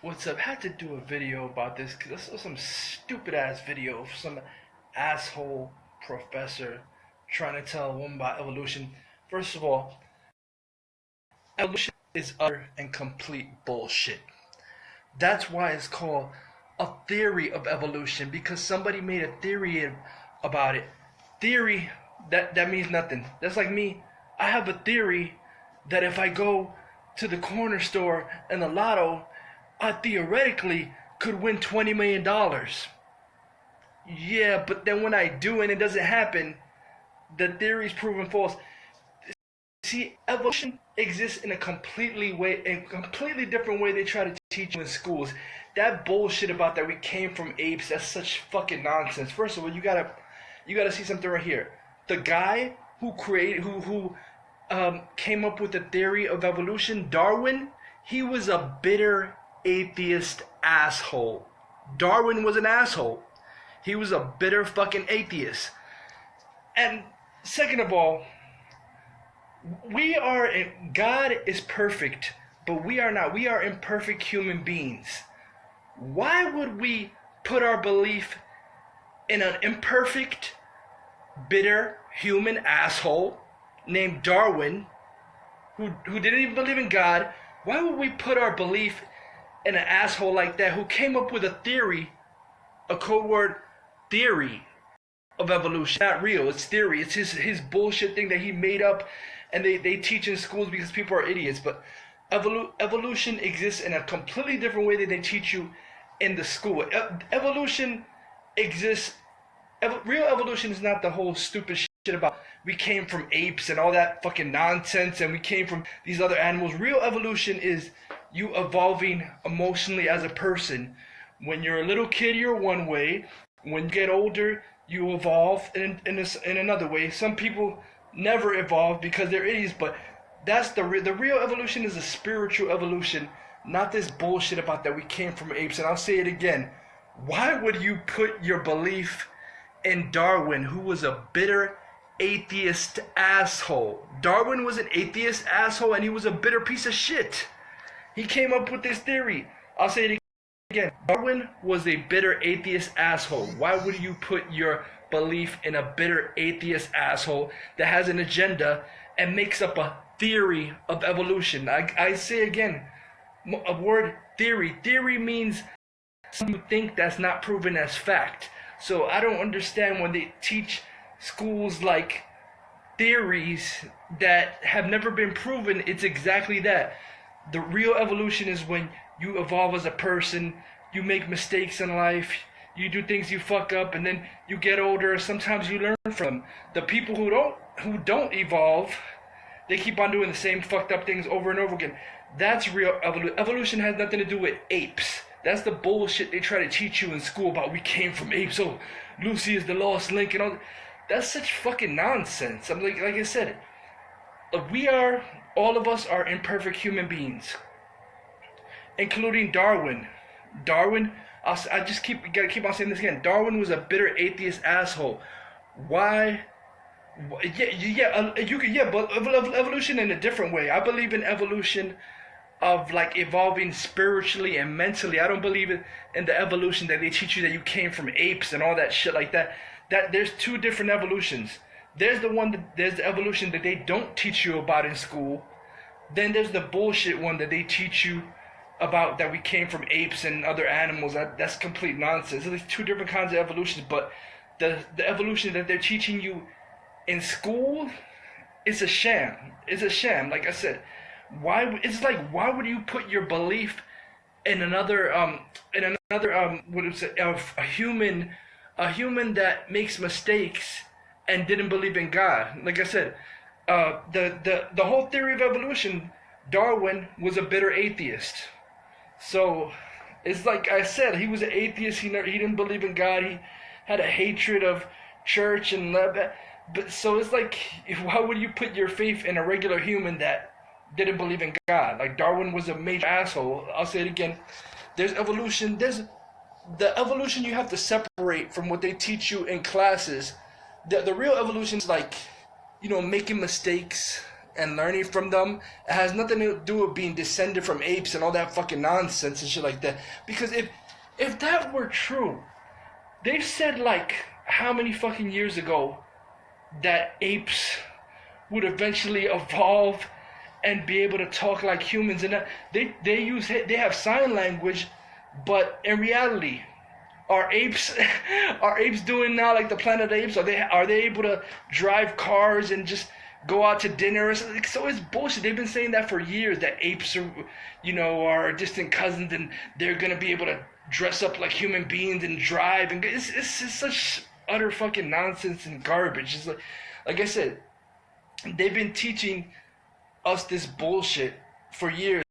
What's up? Had to do a video about this because I saw some stupid ass video of some asshole professor trying to tell a woman about evolution. First of all, evolution is utter and complete bullshit. That's why it's called a theory of evolution, because somebody made a theory about it. Theory, that means nothing. That's like me. I have a theory that if I go to the corner store and the lotto, I theoretically could win $20 million. Yeah, but then when I do and it doesn't happen, the theory is proven false. See, evolution exists in a completely different way they try to teach you in schools. That bullshit about that we came from apes, that's such fucking nonsense. First of all, you gotta see something right here. The guy who came up with the theory of evolution, Darwin, he was a bitter atheist asshole. Darwin was an asshole. He was a bitter fucking atheist. And second of all, God is perfect, but we are not. We are imperfect human beings. Why would we put our belief in an imperfect, bitter human asshole named Darwin, who didn't even believe in God? Why would we put our belief in an asshole like that who came up with a theory, a code word theory of evolution? Not real, it's theory. It's his bullshit thing that he made up and they teach in schools because people are idiots. But evolution exists in a completely different way than they teach you in the school. Evolution exists. Real evolution is not the whole stupid shit about we came from apes and all that fucking nonsense and we came from these other animals. Real evolution is you evolving emotionally as a person. When you're a little kid, you're one way. When you get older, you evolve in another way. Some people never evolve because they're idiots, but that's the real evolution is a spiritual evolution, not this bullshit about that we came from apes. And I'll say it again. Why would you put your belief in Darwin, who was a bitter atheist asshole? Darwin was an atheist asshole and he was a bitter piece of shit. He came up with this theory. I'll say it again. Darwin was a bitter atheist asshole. Why would you put your belief in a bitter atheist asshole that has an agenda and makes up a theory of evolution? I say again, a word theory. Theory means something you think that's not proven as fact. So I don't understand when they teach schools like theories that have never been proven. It's exactly that. The real evolution is when you evolve as a person, you make mistakes in life, you do things you fuck up, and then you get older. Sometimes you learn from them. The people who don't evolve, they keep on doing the same fucked up things over and over again. That's real evolution. Evolution has nothing to do with apes. That's the bullshit they try to teach you in school about we came from apes. Oh, Lucy is the lost link and all. That's such fucking nonsense. I'm like I said, all of us are imperfect human beings, including Darwin. Darwin, I just gotta keep on saying this again. Darwin was a bitter atheist asshole. Why? But evolution in a different way. I believe in evolution of like evolving spiritually and mentally. I don't believe in the evolution that they teach you that you came from apes and all that shit like that. That there's two different evolutions. There's the evolution that they don't teach you about in school. Then there's the bullshit one that they teach you about that we came from apes and other animals. That's complete nonsense. There's two different kinds of evolutions, but the evolution that they're teaching you in school is a sham. It's a sham. Like I said, why would you put your belief in another what is it, of a human that makes mistakes and didn't believe in God? Like I said, the whole theory of evolution, Darwin was a bitter atheist. So it's like I said, he was an atheist. He didn't believe in God. He had a hatred of church and that. But so it's like, why would you put your faith in a regular human that didn't believe in God? Like Darwin was a major asshole. I'll say it again. There's evolution. There's the evolution you have to separate from what they teach you in classes. The real evolution is like, making mistakes and learning from them. It has nothing to do with being descended from apes and all that fucking nonsense and shit like that. Because if that were true, they said like how many fucking years ago that apes would eventually evolve and be able to talk like humans, and they have sign language, but in reality, are apes doing now like the Planet of the Apes? Are they able to drive cars and just go out to dinner? So it's bullshit. They've been saying that for years, that apes are, are distant cousins, and they're gonna be able to dress up like human beings and drive, and it's such utter fucking nonsense and garbage. It's like I said, they've been teaching us this bullshit for years,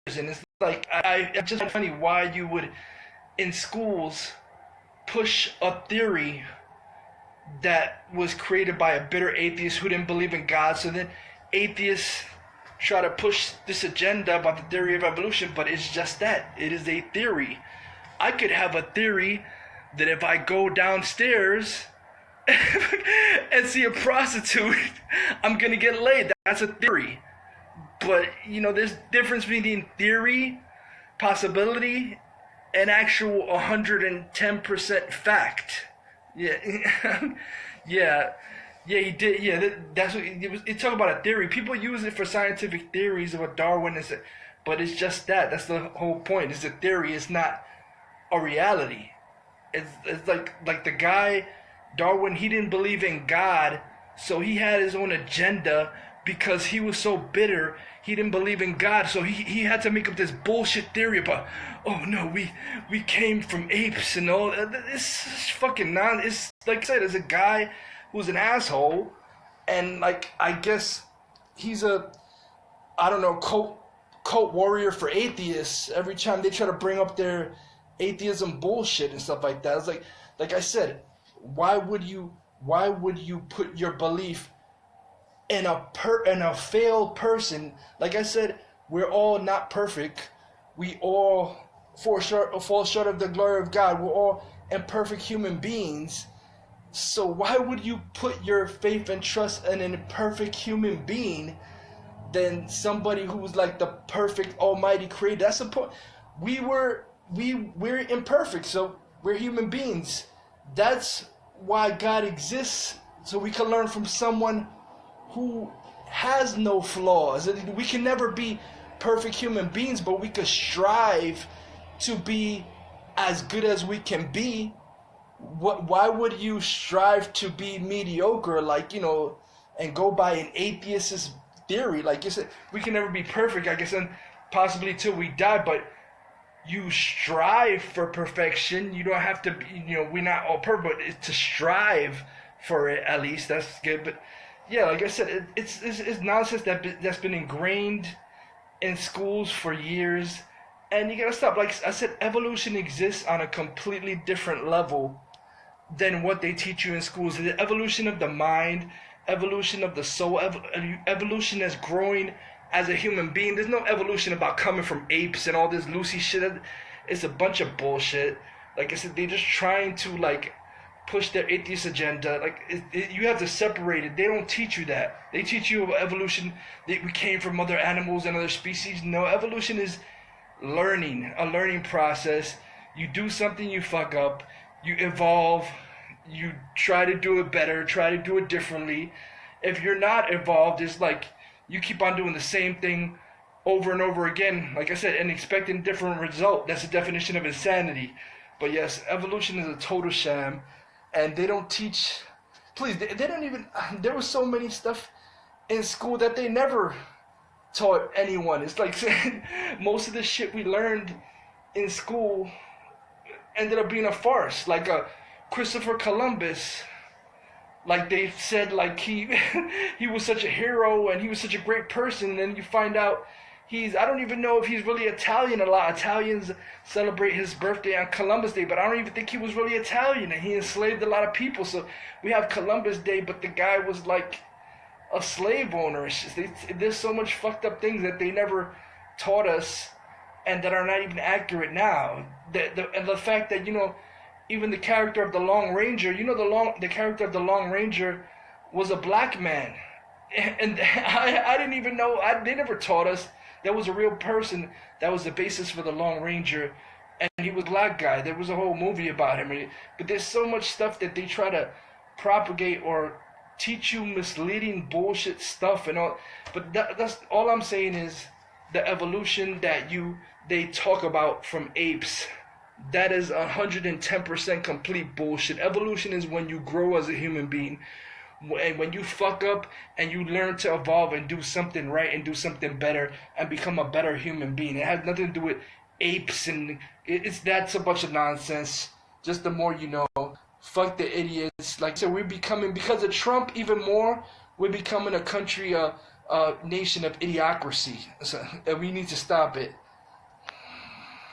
and it's like it's just funny why you would in schools push a theory that was created by a bitter atheist who didn't believe in God. So then atheists try to push this agenda about the theory of evolution, but it's just that. It is a theory. I could have a theory that if I go downstairs and see a prostitute, I'm gonna get laid. That's a theory. But, there's difference between theory, possibility, and actual 110% fact. Yeah. Yeah, he did. Yeah, that's what it talk about a theory. People use it for scientific theories of what Darwin is, but it's just that. That's the whole point. It's a theory. It's not a reality. It's like the guy Darwin. He didn't believe in God, so he had his own agenda because he was so bitter. He didn't believe in God, so he had to make up this bullshit theory about, oh no, we came from apes and all. This is fucking it's like I said, there's a guy who's an asshole, and like I guess he's I don't know, cult warrior for atheists. Every time they try to bring up their atheism bullshit and stuff like that, it's like I said, why would you put your belief in a failed person? Like I said, we're all not perfect. We all fall short of the glory of God. We're all imperfect human beings. So why would you put your faith and trust in an imperfect human being than somebody who's like the perfect almighty creator? That's the point. We're imperfect, so we're human beings. That's why God exists, so we can learn from someone who has no flaws. We can never be perfect human beings, but we could strive to be as good as we can be. Why would you strive to be mediocre, and go by an atheist's theory? Like you said, we can never be perfect, I guess, and possibly till we die, but you strive for perfection. You don't have to be, we're not all perfect, but it's to strive for it, at least. That's good. But yeah, like I said, it's nonsense that's been ingrained in schools for years, and you gotta stop. Like I said, evolution exists on a completely different level than what they teach you in schools. The evolution of the mind, evolution of the soul, evolution as growing as a human being. There's no evolution about coming from apes and all this Lucy shit. It's a bunch of bullshit. Like I said, they're just trying to push their atheist agenda. You have to separate it. They don't teach you that. They teach you about evolution, that we came from other animals and other species. No, evolution is learning, a learning process. You do something, you fuck up, you evolve, you try to do it better, try to do it differently. If you're not evolved, it's like you keep on doing the same thing over and over again, like I said, and expecting different result. That's the definition of insanity. But yes, evolution is a total sham. And they don't teach, please, they don't even, there was so many stuff in school that they never taught anyone. It's like most of the shit we learned in school ended up being a farce. Like Christopher Columbus, like they said, like he was such a hero and he was such a great person, and then you find out I don't even know if he's really Italian. A lot of Italians celebrate his birthday on Columbus Day, but I don't even think he was really Italian, and he enslaved a lot of people. So we have Columbus Day, but the guy was like a slave owner. It's just, there's so much fucked up things that they never taught us and that are not even accurate now. And the fact that, even the character of the Lone Ranger, the character of the Lone Ranger was a black man. And I didn't even know. They never taught us that was a real person. That was the basis for the Lone Ranger, and he was a black guy. There was a whole movie about him. But there's so much stuff that they try to propagate or teach you misleading bullshit stuff and all. But that's all I'm saying is the evolution that they talk about from apes. That is 110% complete bullshit. Evolution is when you grow as a human being. And when you fuck up and you learn to evolve and do something right and do something better and become a better human being. It has nothing to do with apes, and that's a bunch of nonsense. Just the more you know. Fuck the idiots. Like I said, we're becoming, because of Trump even more, we're becoming a country, a nation of idiocracy. So, and we need to stop it.